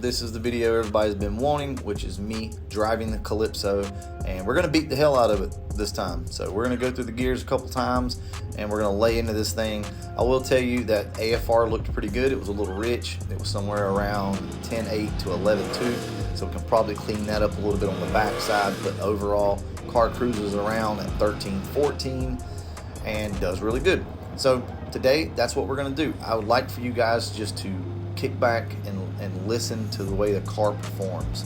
this is the video everybody's been wanting, which is me driving the Calypso, and we're going to beat the hell out of it this time. So we're going to go through the gears a couple times, and we're going to lay into this thing. I will tell you that AFR looked pretty good. It was a little rich. It was somewhere around 10.8 to 11.2, so we can probably clean that up a little bit on the back side, but overall, car cruises around at 13-14 and does really good. So today, that's what we're going to do. I would like for you guys just to kick back and listen to the way the car performs.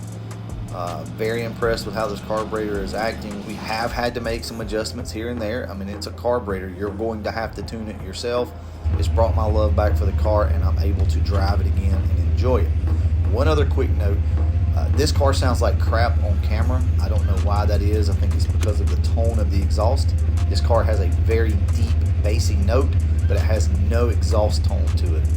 Very impressed with how this carburetor is acting. We have had to make some adjustments here and there. I mean, it's a carburetor. You're going to have to tune it yourself. It's brought my love back for the car, and I'm able to drive it again and enjoy it. One other quick note. This car sounds like crap on camera. I don't know why that is. I think it's because of the tone of the exhaust. This car has a very deep, bassy note, but it has no exhaust tone to it.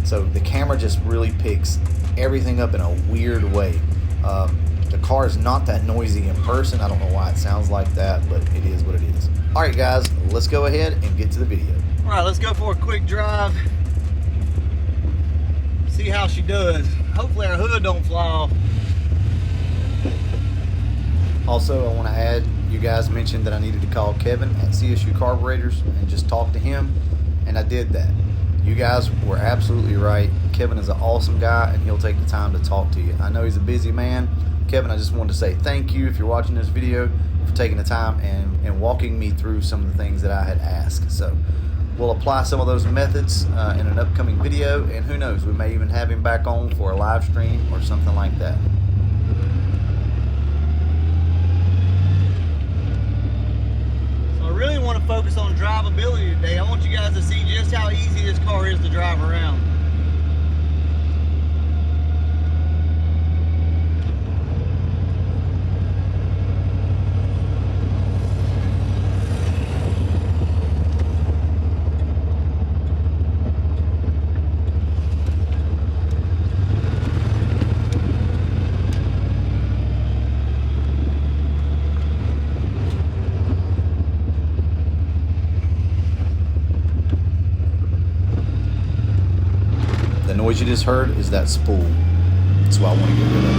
So the camera just really picks everything up in a weird way. The car is not that noisy in person. I don't know why it sounds like that, but it is what it is. All right, guys, let's go ahead and get to the video. All right, let's go for a quick drive. See how she does. Hopefully our hood don't fly off. Also, I want to add, you guys mentioned that I needed to call Kevin at CSU Carburetors and just talk to him, and I did that. You guys were absolutely right. Kevin is an awesome guy, and he'll take the time to talk to you. I know he's a busy man. Kevin, I just wanted to say thank you if you're watching this video for taking the time and walking me through some of the things that I had asked. So we'll apply some of those methods in an upcoming video, and who knows, we may even have him back on for a live stream or something like that. I really want to focus on drivability today. I want you guys to see just how easy this car is to drive around. The noise you just heard is that spool. That's what I want to get rid of.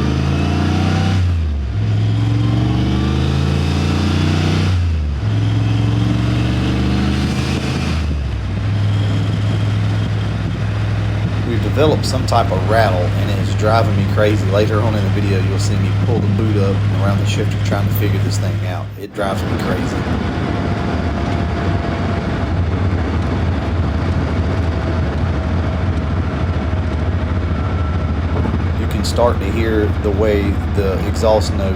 We've developed some type of rattle, and it is driving me crazy. Later on in the video, you'll see me pull the boot up and around the shifter trying to figure this thing out. It drives me crazy. Start to hear the way the exhaust note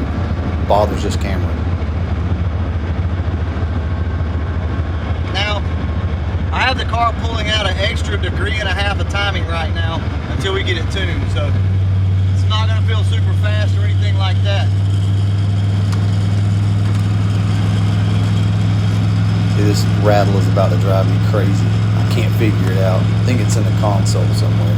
bothers this camera. Now, I have the car pulling out an extra 1.5 degrees of timing right now until we get it tuned, so it's not going to feel super fast or anything like that. See, this rattle is about to drive me crazy. I can't figure it out. I think it's in the console somewhere.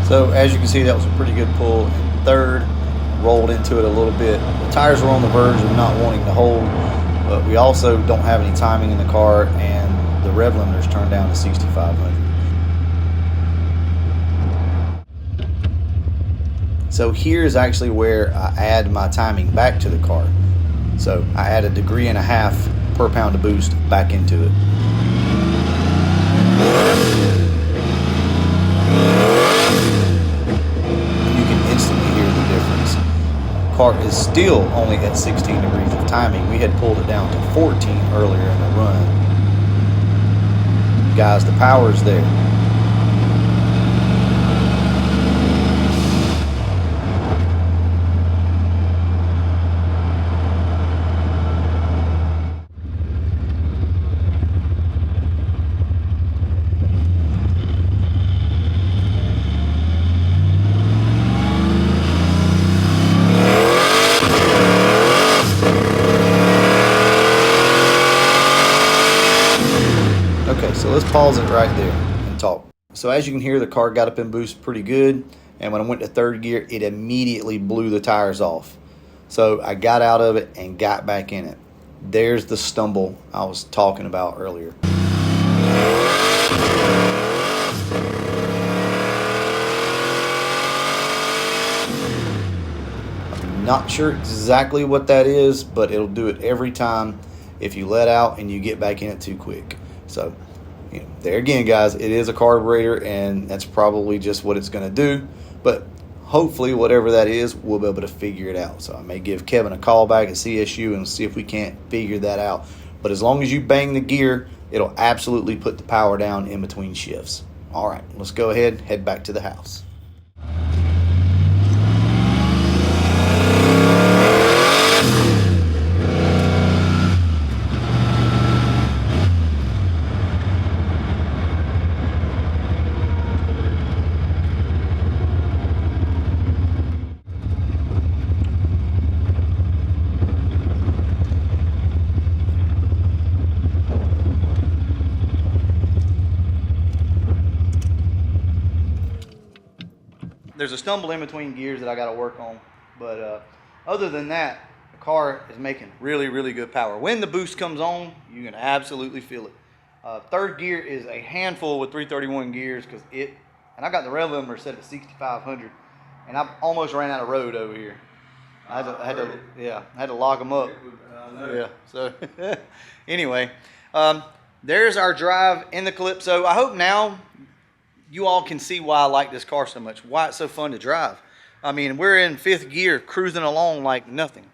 So as you can see, that was a pretty good pull. Third, rolled into it a little bit. The tires were on the verge of not wanting to hold, but we also don't have any timing in the car, and the rev limiter's turned down to 6,500. So here's actually where I add my timing back to the car. So I add 1.5 degrees per pound of boost back into it. Car is still only at 16 degrees of timing. We had pulled it down to 14 earlier in the run. Guys, the power's there. pause it right there and talk. So as you can hear, the car got up in boost pretty good, and when I went to third gear, it immediately blew the tires off. So I got out of it and got back in it. There's the stumble I was talking about earlier. I'm not sure exactly what that is, but it'll do it every time if you let out and you get back in it too quick. So there again, guys, it is a carburetor, and that's probably just what it's going to do. But hopefully, whatever that is, we'll be able to figure it out. So I may give Kevin a call back at CSU and see if we can't figure that out. But as long as you bang the gear, it'll absolutely put the power down in between shifts. All right, let's go ahead and head back to the house. There's a stumble in between gears that I got to work on, but other than that, the car is making really, really good power. When the boost comes on, you can absolutely feel it. Third gear is a handful with 331 gears because and I got the rev limiter set at 6,500, and I almost ran out of road over here. I had to lock them up. Yeah. So anyway, there's our drive in the Calypso. I hope now you all can see why I like this car so much, why it's so fun to drive. I mean, we're in fifth gear, cruising along like nothing.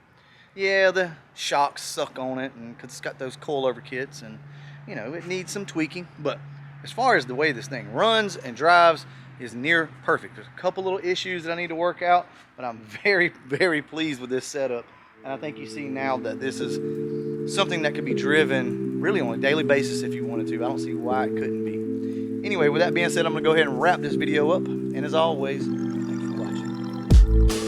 Yeah, the shocks suck on it, and cause it's got those coilover kits, and it needs some tweaking. But as far as the way this thing runs and drives is near perfect. There's a couple little issues that I need to work out, but I'm very, very pleased with this setup. And I think you see now that this is something that could be driven really on a daily basis if you wanted to. I don't see why it couldn't be. Anyway, with that being said, I'm going to go ahead and wrap this video up. And as always, thanks for watching.